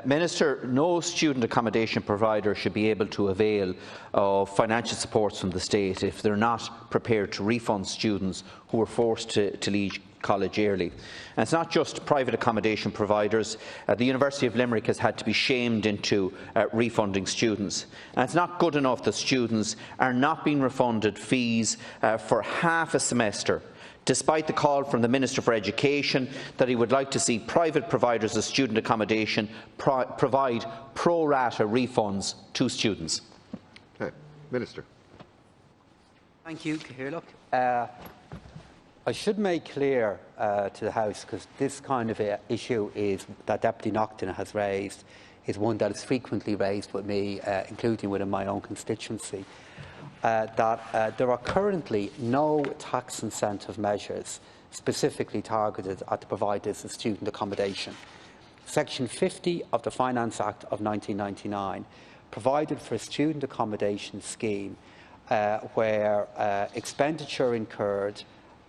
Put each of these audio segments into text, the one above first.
Minister, no student accommodation provider should be able to avail of financial supports from the state if they are not prepared to refund students who are forced to leave college early. And it's not just private accommodation providers. The University of Limerick has had to be shamed into refunding students. And it's not good enough that students are not being refunded fees for half a semester, despite the call from the Minister for Education that he would like to see private providers of student accommodation provide pro rata refunds to students. Okay. Minister. Thank you, Cathaoirleach. I should make clear to the House, because this kind of issue that Deputy Naughten has raised is one that is frequently raised with me, including within my own constituency, that there are currently no tax incentive measures specifically targeted at the providers of student accommodation. Section 50 of the Finance Act of 1999 provided for a student accommodation scheme where expenditure incurred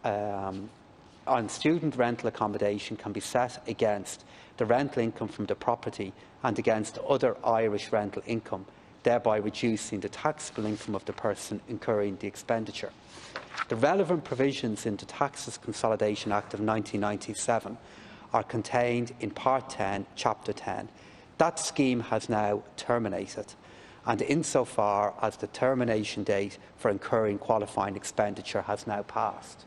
on student rental accommodation can be set against the rental income from the property and against other Irish rental income, thereby reducing the taxable income of the person incurring the expenditure. The relevant provisions in the Taxes Consolidation Act of 1997 are contained in Part 10, Chapter 10. That scheme has now terminated, and insofar as the termination date for incurring qualifying expenditure has now passed.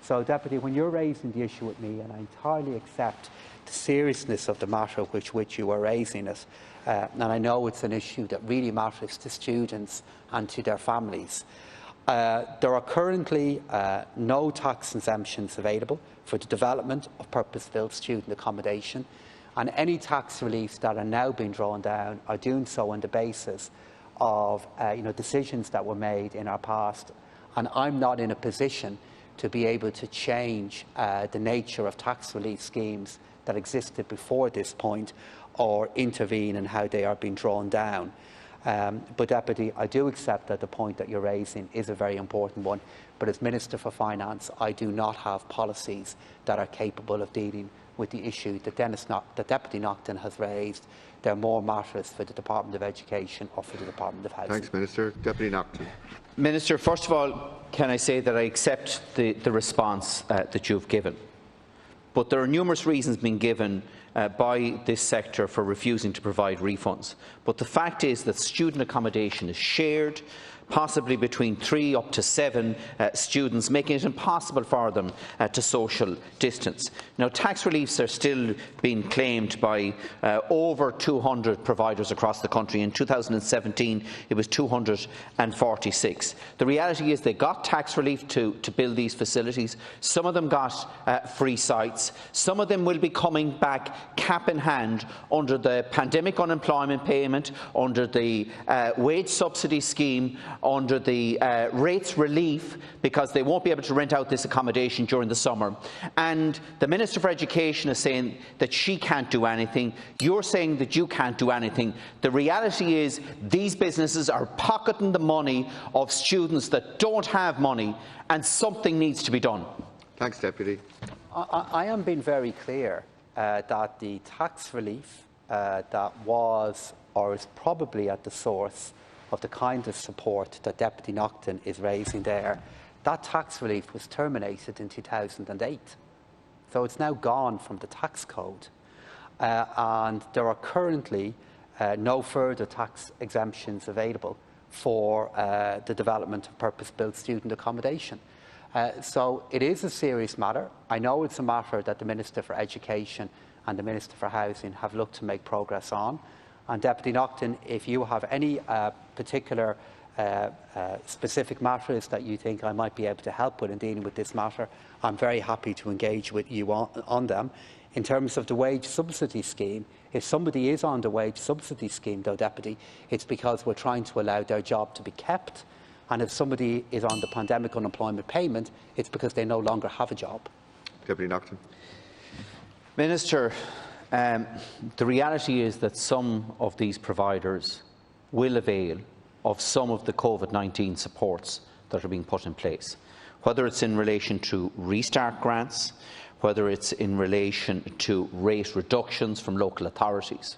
So, Deputy, when you're raising the issue with me, and I entirely accept the seriousness of the matter which you are raising it, and I know it's an issue that really matters to students and to their families, there are currently no tax exemptions available for the development of purpose-built student accommodation, and any tax reliefs that are now being drawn down are doing so on the basis of decisions that were made in our past, and I'm not in a position to be able to change the nature of tax relief schemes that existed before this point or intervene in how they are being drawn down. But, Deputy, I do accept that the point that you're raising is a very important one, but as Minister for Finance, I do not have policies that are capable of dealing with the issue that Deputy Naughten has raised. They're more matters for the Department of Education or for the Department of Housing. Thanks, Minister. Deputy Naughten. Minister, first of all, can I say that I accept the response that you've given. But there are numerous reasons being given by this sector for refusing to provide refunds. But the fact is that student accommodation is shared, possibly between 3 up to 7 students, making it impossible for them to social distance. Now, tax reliefs are still being claimed by over 200 providers across the country. In 2017, it was 246. The reality is they got tax relief to build these facilities. Some of them got free sites. Some of them will be coming back cap in hand under the pandemic unemployment payment, under the wage subsidy scheme, under the rates relief, because they won't be able to rent out this accommodation during the summer. And the Minister for Education is saying that she can't do anything. You're saying that you can't do anything. The reality is these businesses are pocketing the money of students that don't have money, and something needs to be done. Thanks, Deputy. I am being very clear that the tax relief that was or is probably at the source of the kind of support that Deputy Naughten is raising there, that tax relief was terminated in 2008. So it's now gone from the tax code. And there are currently no further tax exemptions available for the development of purpose-built student accommodation. So it is a serious matter. I know it's a matter that the Minister for Education and the Minister for Housing have looked to make progress on. And Deputy Naughten, if you have any particular specific matters that you think I might be able to help with in dealing with this matter, I'm very happy to engage with you on them. In terms of the wage subsidy scheme, if somebody is on the wage subsidy scheme, though, Deputy, it's because we're trying to allow their job to be kept. And if somebody is on the pandemic unemployment payment, it's because they no longer have a job. Deputy Naughten. Minister, the reality is that some of these providers will avail of some of the COVID-19 supports that are being put in place, whether it's in relation to restart grants, whether it's in relation to rate reductions from local authorities.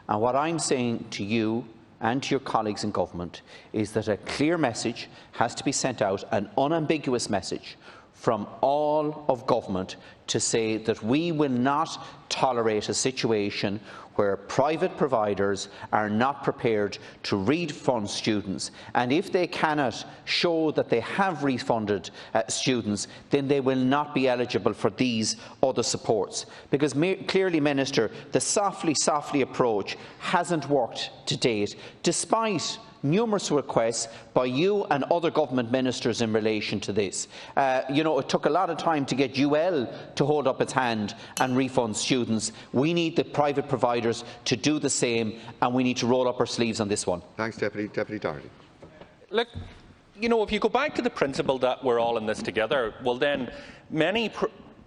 And what I'm saying to you and to your colleagues in government is that a clear message has to be sent out, an unambiguous message from all of government, to say that we will not tolerate a situation where private providers are not prepared to refund students, and if they cannot show that they have refunded students, then they will not be eligible for these other supports. Because clearly, Minister, the softly approach hasn't worked to date, despite numerous requests by you and other government ministers in relation to this. It took a lot of time to get UL to hold up its hand and refund students. We need the private providers to do the same, and we need to roll up our sleeves on this one. Thanks, Deputy Doherty. Look, if you go back to the principle that we're all in this together, well then many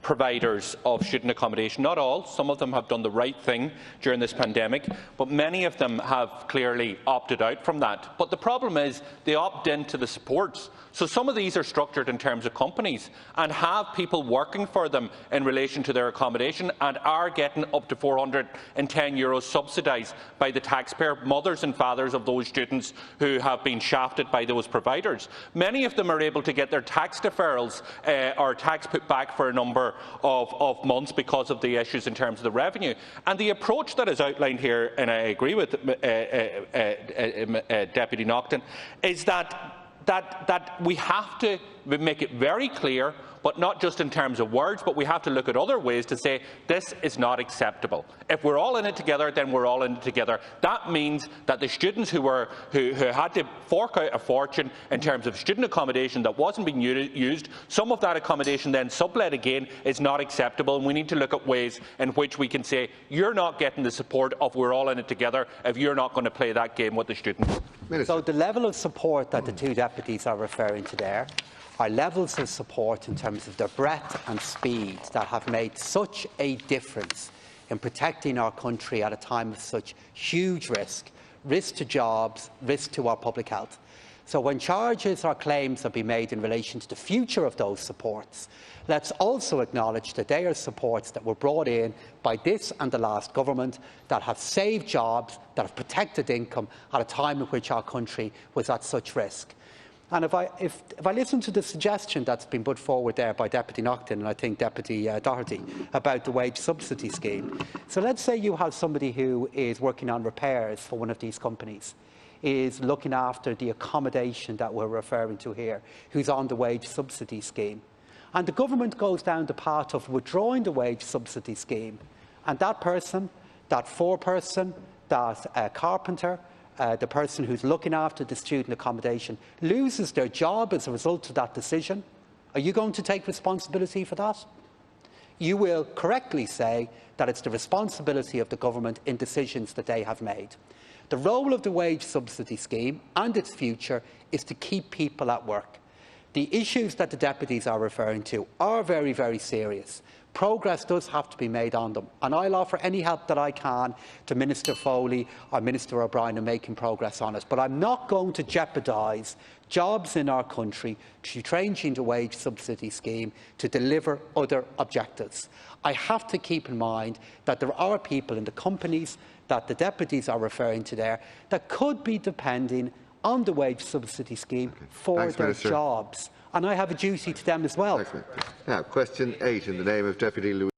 providers of student accommodation, not all, some of them have done the right thing during this pandemic, but many of them have clearly opted out from that. But the problem is they opt into the supports. So some of these are structured in terms of companies and have people working for them in relation to their accommodation and are getting up to €410 subsidised by the taxpayer, mothers and fathers of those students who have been shafted by those providers. Many of them are able to get their tax deferrals or tax put back for a number of months because of the issues in terms of the revenue. And the approach that is outlined here, and I agree with Deputy Naughten, is that we have to make it very clear, but not just in terms of words, but we have to look at other ways to say this is not acceptable. If we're all in it together, then we're all in it together. That means that the students who had to fork out a fortune in terms of student accommodation that wasn't being used, some of that accommodation then sublet again, is not acceptable, and we need to look at ways in which we can say you're not getting the support of we're all in it together if you're not going to play that game with the students. Minister. So the level of support that the two deputies are referring to there are levels of support in terms of the breadth and speed that have made such a difference in protecting our country at a time of such huge risk to jobs, risk to our public health. So when charges or claims have been made in relation to the future of those supports, let's also acknowledge that they are supports that were brought in by this and the last government that have saved jobs, that have protected income at a time in which our country was at such risk. And if I listen to the suggestion that's been put forward there by Deputy Naughten and I think Deputy Doherty about the wage subsidy scheme, so let's say you have somebody who is working on repairs for one of these companies, is looking after the accommodation that we're referring to here, who's on the wage subsidy scheme, and the government goes down the path of withdrawing the wage subsidy scheme, and that person, that foreperson, that carpenter, the person who's looking after the student accommodation loses their job as a result of that decision, are you going to take responsibility for that? You will correctly say that it's the responsibility of the government in decisions that they have made. The role of the wage subsidy scheme and its future is to keep people at work. The issues that the deputies are referring to are very, very serious. Progress does have to be made on them, and I'll offer any help that I can to Minister Foley or Minister O'Brien in making progress on it. But I'm not going to jeopardise jobs in our country through changing the wage subsidy scheme to deliver other objectives. I have to keep in mind that there are people in the companies that the deputies are referring to there that could be depending on the wage subsidy scheme for Thanks, their Minister. jobs, and I have a duty to them as well. Now, question 8 in the name of Deputy Louis.